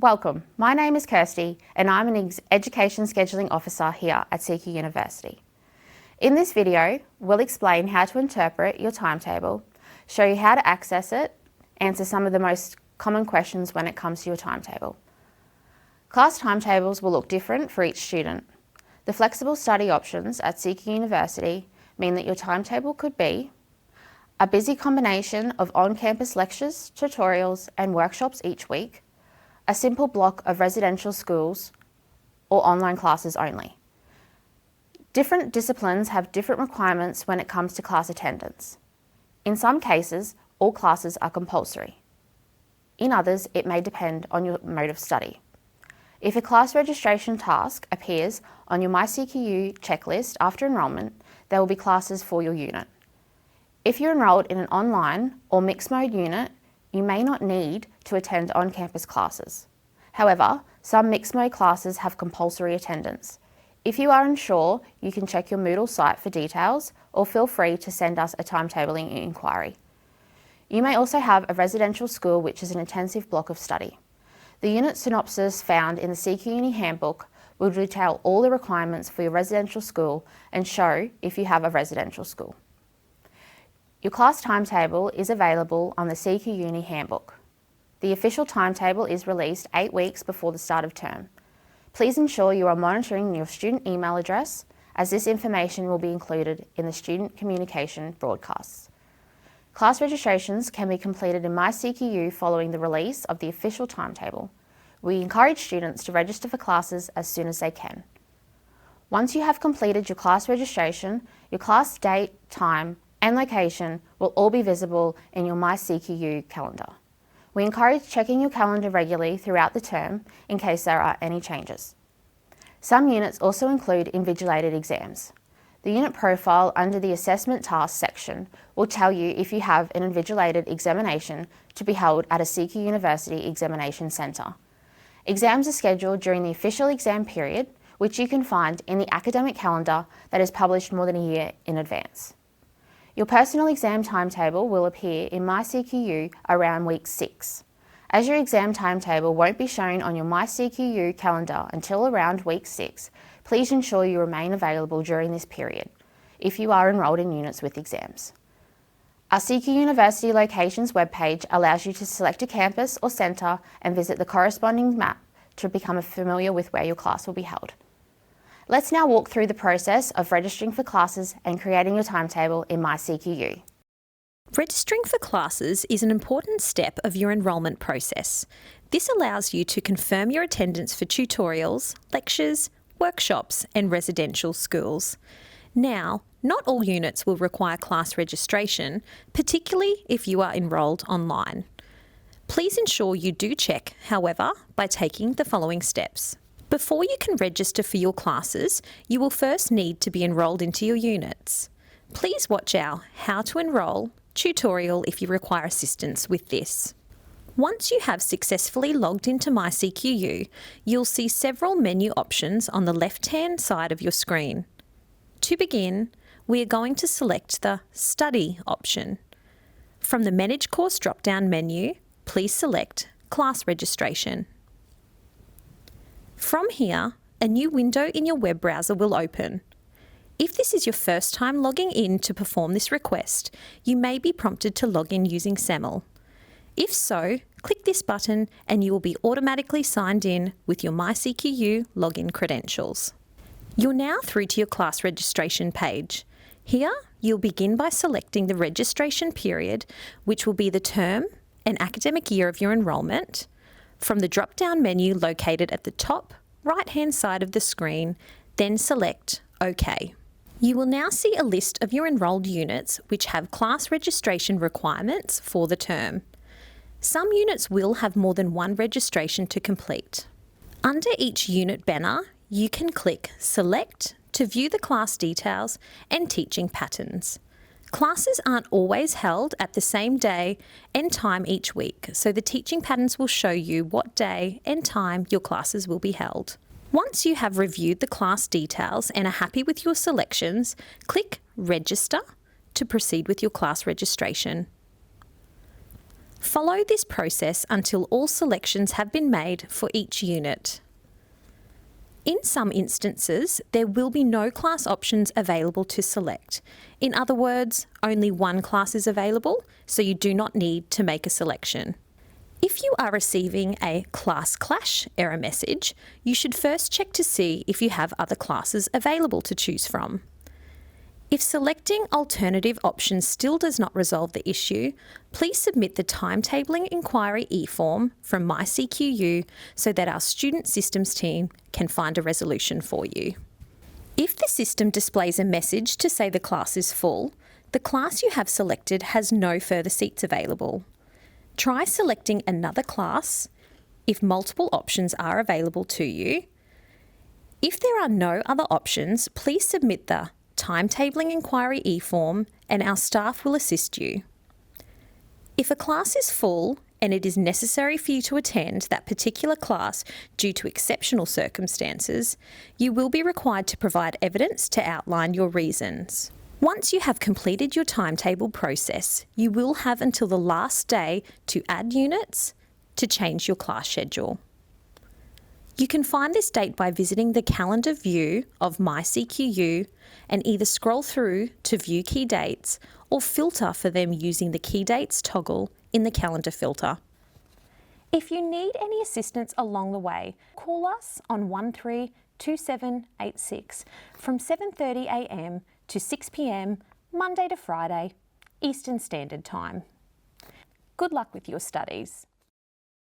Welcome, my name is Kirsty and I'm an Education Scheduling Officer here at CQ University. In this video, we'll explain how to interpret your timetable, show you how to access it, answer some of the most common questions when it comes to your timetable. Class timetables will look different for each student. The flexible study options at CQ University mean that your timetable could be a busy combination of on-campus lectures, tutorials and workshops each week, a simple block of residential schools, or online classes only. Different disciplines have different requirements when it comes to class attendance. In some cases, all classes are compulsory. In others, it may depend on your mode of study. If a class registration task appears on your MyCQU checklist after enrolment, there will be classes for your unit. If you're enrolled in an online or mixed mode unit, you may not need to attend on-campus classes. However, some mixed mode classes have compulsory attendance. If you are unsure, you can check your Moodle site for details or feel free to send us a timetabling inquiry. You may also have a residential school which is an intensive block of study. The unit synopsis found in the CQ Uni Handbook will detail all the requirements for your residential school and show if you have a residential school. Your class timetable is available on the CQ Uni Handbook. The official timetable is released 8 weeks before the start of term. Please ensure you are monitoring your student email address, as this information will be included in the student communication broadcasts. Class registrations can be completed in MyCQU following the release of the official timetable. We encourage students to register for classes as soon as they can. Once you have completed your class registration, your class date, time, and location will all be visible in your MyCQU calendar. We encourage checking your calendar regularly throughout the term in case there are any changes. Some units also include invigilated exams. The unit profile under the Assessment Tasks section will tell you if you have an invigilated examination to be held at a CQ University Examination Centre. Exams are scheduled during the official exam period, which you can find in the academic calendar that is published more than a year in advance. Your personal exam timetable will appear in MyCQU around week 6. As your exam timetable won't be shown on your MyCQU calendar until around week 6, please ensure you remain available during this period if you are enrolled in units with exams. Our CQ University Locations webpage allows you to select a campus or centre and visit the corresponding map to become familiar with where your class will be held. Let's now walk through the process of registering for classes and creating your timetable in MyCQU. Registering for classes is an important step of your enrolment process. This allows you to confirm your attendance for tutorials, lectures, workshops and residential schools. Now, not all units will require class registration, particularly if you are enrolled online. Please ensure you do check, however, by taking the following steps. Before you can register for your classes, you will first need to be enrolled into your units. Please watch our How to Enrol tutorial if you require assistance with this. Once you have successfully logged into MyCQU, you'll see several menu options on the left-hand side of your screen. To begin, we are going to select the Study option. From the Manage Course drop-down menu, please select Class Registration. From here, a new window in your web browser will open. If this is your first time logging in to perform this request, you may be prompted to log in using SAML. If so, click this button and you will be automatically signed in with your MyCQU login credentials. You're now through to your class registration page. Here, you'll begin by selecting the registration period, which will be the term and academic year of your enrolment. From the drop-down menu located at the top right-hand side of the screen, then select OK. You will now see a list of your enrolled units which have class registration requirements for the term. Some units will have more than one registration to complete. Under each unit banner, you can click Select to view the class details and teaching patterns. Classes aren't always held at the same day and time each week, so the teaching patterns will show you what day and time your classes will be held. Once you have reviewed the class details and are happy with your selections, click Register to proceed with your class registration. Follow this process until all selections have been made for each unit. In some instances, there will be no class options available to select. In other words, only one class is available, so you do not need to make a selection. If you are receiving a class clash error message, you should first check to see if you have other classes available to choose from. If selecting alternative options still does not resolve the issue, please submit the Timetabling Inquiry e-form from MyCQU so that our Student Systems team can find a resolution for you. If the system displays a message to say the class is full, the class you have selected has no further seats available. Try selecting another class if multiple options are available to you. If there are no other options, please submit the Timetabling Inquiry e-form and our staff will assist you. If a class is full and it is necessary for you to attend that particular class due to exceptional circumstances, you will be required to provide evidence to outline your reasons. Once you have completed your timetable process, you will have until the last day to add units, to change your class schedule. You can find this date by visiting the calendar view of MyCQU and either scroll through to view key dates or filter for them using the key dates toggle in the calendar filter. If you need any assistance along the way, call us on 132786 from 7:30 a.m. to 6 p.m. Monday to Friday, Eastern Standard Time. Good luck with your studies.